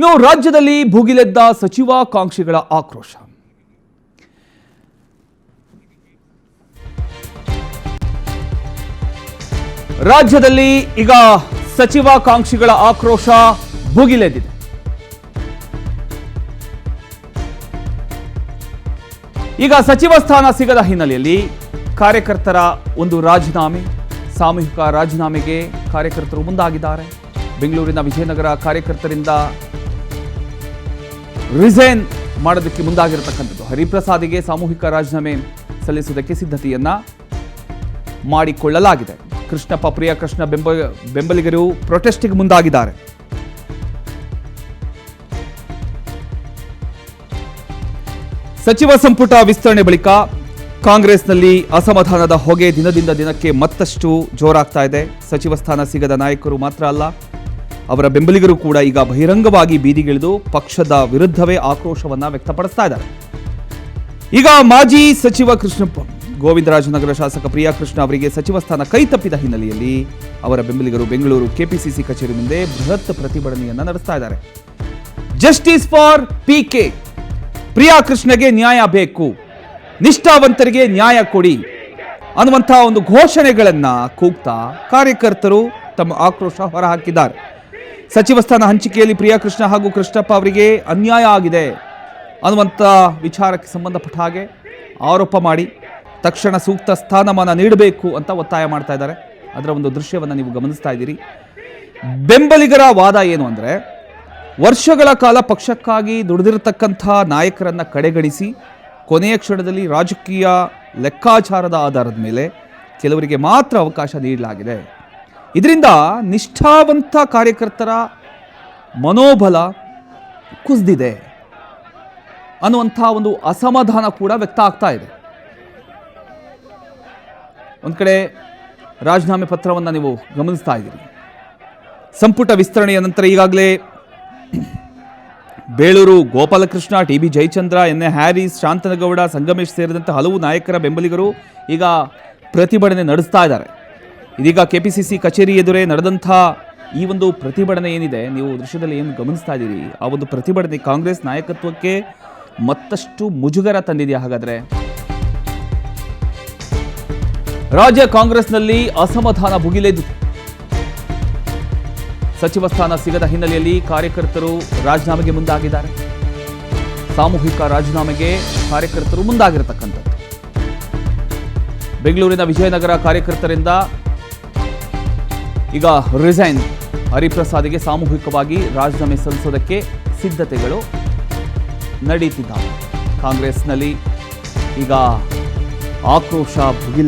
ಇನ್ನು ರಾಜ್ಯದಲ್ಲಿ ಭುಗಿಲೆದ್ದ ಸಚಿವಾಕಾಂಕ್ಷಿಗಳ ಆಕ್ರೋಶ. ರಾಜ್ಯದಲ್ಲಿ ಈಗ ಸಚಿವಾಕಾಂಕ್ಷಿಗಳ ಆಕ್ರೋಶ ಭುಗಿಲೆದ್ದಿದೆ. ಈಗ ಸಚಿವ ಸ್ಥಾನ ಸಿಗದ ಹಿನ್ನೆಲೆಯಲ್ಲಿ ಕಾರ್ಯಕರ್ತರ ಒಂದು ರಾಜೀನಾಮೆ, ಸಾಮೂಹಿಕ ರಾಜೀನಾಮೆಗೆ ಕಾರ್ಯಕರ್ತರು ಮುಂದಾಗಿದ್ದಾರೆ. ಬೆಂಗಳೂರಿನ ವಿಜಯನಗರ ಕಾರ್ಯಕರ್ತರಿಂದ ರಿಸೈನ್ ಮಾಡೋದಕ್ಕೆ ಮುಂದಾಗಿರತಕ್ಕಂಥದ್ದು. ಹರಿಪ್ರಸಾದಿಗೆ ಸಾಮೂಹಿಕ ರಾಜೀನಾಮೆ ಸಲ್ಲಿಸುವುದಕ್ಕೆ ಸಿದ್ಧತೆಯನ್ನ ಮಾಡಿಕೊಳ್ಳಲಾಗಿದೆ. ಕೃಷ್ಣಪ್ಪ ಪ್ರಿಯಕೃಷ್ಣ ಬೆಂಬಲಿಗರು ಪ್ರೊಟೆಸ್ಟ್ಗೆ ಮುಂದಾಗಿದ್ದಾರೆ. ಸಚಿವ ಸಂಪುಟ ವಿಸ್ತರಣೆ ಬಳಿಕ ಕಾಂಗ್ರೆಸ್ನಲ್ಲಿ ಅಸಮಾಧಾನದ ಹೊಗೆ ದಿನದಿಂದ ದಿನಕ್ಕೆ ಮತ್ತಷ್ಟು ಜೋರಾಗ್ತಾ ಇದೆ. ಸಚಿವ ಸ್ಥಾನ ಸಿಗದ ನಾಯಕರು ಮಾತ್ರ ಅಲ್ಲ, ಅವರ ಬೆಂಬಲಿಗರು ಕೂಡ ಈಗ ಬಹಿರಂಗವಾಗಿ ಬೀದಿಗಿಳಿದು ಪಕ್ಷದ ವಿರುದ್ಧವೇ ಆಕ್ರೋಶವನ್ನ ವ್ಯಕ್ತಪಡಿಸ್ತಾ ಇದ್ದಾರೆ. ಈಗ ಮಾಜಿ ಸಚಿವ ಕೃಷ್ಣಪ್ಪ, ಗೋವಿಂದರಾಜನಗರ ಶಾಸಕ ಪ್ರಿಯಕೃಷ್ಣ ಅವರಿಗೆ ಸಚಿವ ಸ್ಥಾನ ಕೈ ತಪ್ಪಿದ ಹಿನ್ನೆಲೆಯಲ್ಲಿ ಅವರ ಬೆಂಬಲಿಗರು ಬೆಂಗಳೂರು ಕೆಪಿಸಿಸಿ ಕಚೇರಿ ಮುಂದೆ ಬೃಹತ್ ಪ್ರತಿಭಟನೆಯನ್ನ ನಡೆಸ್ತಾ ಇದ್ದಾರೆ. ಜಸ್ಟಿಸ್ ಫಾರ್ ಪಿಕೆ, ಪ್ರಿಯಕೃಷ್ಣಗೆ ನ್ಯಾಯ ಬೇಕು, ನಿಷ್ಠಾವಂತರಿಗೆ ನ್ಯಾಯ ಕೊಡಿ ಅನ್ನುವಂತಹ ಒಂದು ಘೋಷಣೆಗಳನ್ನ ಕೂಗ್ತಾ ಕಾರ್ಯಕರ್ತರು ತಮ್ಮ ಆಕ್ರೋಶ ಹೊರಹಾಕಿದ್ದಾರೆ. ಸಚಿವ ಸ್ಥಾನ ಹಂಚಿಕೆಯಲ್ಲಿ ಪ್ರಿಯಕೃಷ್ಣ ಹಾಗೂ ಕೃಷ್ಣಪ್ಪ ಅವರಿಗೆ ಅನ್ಯಾಯ ಆಗಿದೆ ಅನ್ನುವಂಥ ವಿಚಾರಕ್ಕೆ ಸಂಬಂಧಪಟ್ಟ ಹಾಗೆ ಆರೋಪ ಮಾಡಿ ತಕ್ಷಣ ಸೂಕ್ತ ಸ್ಥಾನಮಾನ ನೀಡಬೇಕು ಅಂತ ಒತ್ತಾಯ ಮಾಡ್ತಾ ಇದ್ದಾರೆ. ಅದರ ಒಂದು ದೃಶ್ಯವನ್ನು ನೀವು ಗಮನಿಸ್ತಾ ಇದ್ದೀರಿ. ಬೆಂಬಲಿಗರ ವಾದ ಏನು ಅಂದರೆ, ವರ್ಷಗಳ ಕಾಲ ಪಕ್ಷಕ್ಕಾಗಿ ದುಡಿದಿರತಕ್ಕಂಥ ನಾಯಕರನ್ನ ಕಡೆಗಣಿಸಿ ಕೊನೆಯ ಕ್ಷಣದಲ್ಲಿ ರಾಜಕೀಯ ಲೆಕ್ಕಾಚಾರದ ಆಧಾರದ ಮೇಲೆ ಕೆಲವರಿಗೆ ಮಾತ್ರ ಅವಕಾಶ ನೀಡಲಾಗಿದೆ. ಇದರಿಂದ ನಿಷ್ಠಾವಂತ ಕಾರ್ಯಕರ್ತರ ಮನೋಬಲ ಕುಸಿದಿದೆ ಅನ್ನುವಂಥ ಒಂದು ಅಸಮಾಧಾನ ಕೂಡ ವ್ಯಕ್ತ ಆಗ್ತಾ ಇದೆ. ಒಂದು ಕಡೆ ರಾಜೀನಾಮೆ ಪತ್ರವನ್ನು ನೀವು ಗಮನಿಸ್ತಾ ಇದ್ದೀರಿ. ಸಂಪುಟ ವಿಸ್ತರಣೆಯ ನಂತರ ಈಗಾಗಲೇ ಬೇಳೂರು ಗೋಪಾಲಕೃಷ್ಣ, ಟಿ.ಬಿ. ಜಯಚಂದ್ರ, ಎನ್.ಎ. ಹ್ಯಾರಿಸ್, ಶಾಂತನಗೌಡ, ಸಂಗಮೇಶ್ ಸೇರಿದಂತೆ ಹಲವು ನಾಯಕರ ಬೆಂಬಲಿಗರು ಈಗ ಪ್ರತಿಭಟನೆ ನಡೆಸ್ತಾ ಇದ್ದಾರೆ. ಇದೀಗ ಕೆಪಿಸಿಸಿ ಕಚೇರಿ ಎದುರೇ ನಡೆದಂಥ ಈ ಒಂದು ಪ್ರತಿಭಟನೆ ಏನಿದೆ, ನೀವು ದೃಶ್ಯದಲ್ಲಿ ಏನು ಗಮನಿಸ್ತಾ ಇದ್ದೀರಿ, ಆ ಒಂದು ಪ್ರತಿಭಟನೆ ಕಾಂಗ್ರೆಸ್ ನಾಯಕತ್ವಕ್ಕೆ ಮತ್ತಷ್ಟು ಮುಜುಗರ ತಂದಿದೆಯಾ? ಹಾಗಾದ್ರೆ ರಾಜ್ಯ ಕಾಂಗ್ರೆಸ್ನಲ್ಲಿ ಅಸಮಾಧಾನ ಭುಗಿಲೆದ್ದಿದೆ. ಸಚಿವ ಸ್ಥಾನ ಸಿಗದ ಹಿನ್ನೆಲೆಯಲ್ಲಿ ಕಾರ್ಯಕರ್ತರು ರಾಜೀನಾಮೆಗೆ ಮುಂದಾಗಿದ್ದಾರೆ. ಸಾಮೂಹಿಕ ರಾಜೀನಾಮೆಗೆ ಕಾರ್ಯಕರ್ತರು ಮುಂದಾಗಿರತಕ್ಕಂಥದ್ದು. ಬೆಂಗಳೂರಿನ ವಿಜಯನಗರ ಕಾರ್ಯಕರ್ತರಿಂದ ಈಗ ರಿಸೈನ್, ಹರಿಪ್ರಸಾದಿಗೆ ಸಾಮೂಹಿಕವಾಗಿ ರಾಜೀನಾಮೆ ಸಲ್ಲಿಸೋದಕ್ಕೆ ಸಿದ್ಧತೆಗಳು ನಡೀತಿದ್ದಾವೆ. ಕಾಂಗ್ರೆಸ್ನಲ್ಲಿ ಈಗ ಆಕ್ರೋಶ ಭುಗಿಲೆ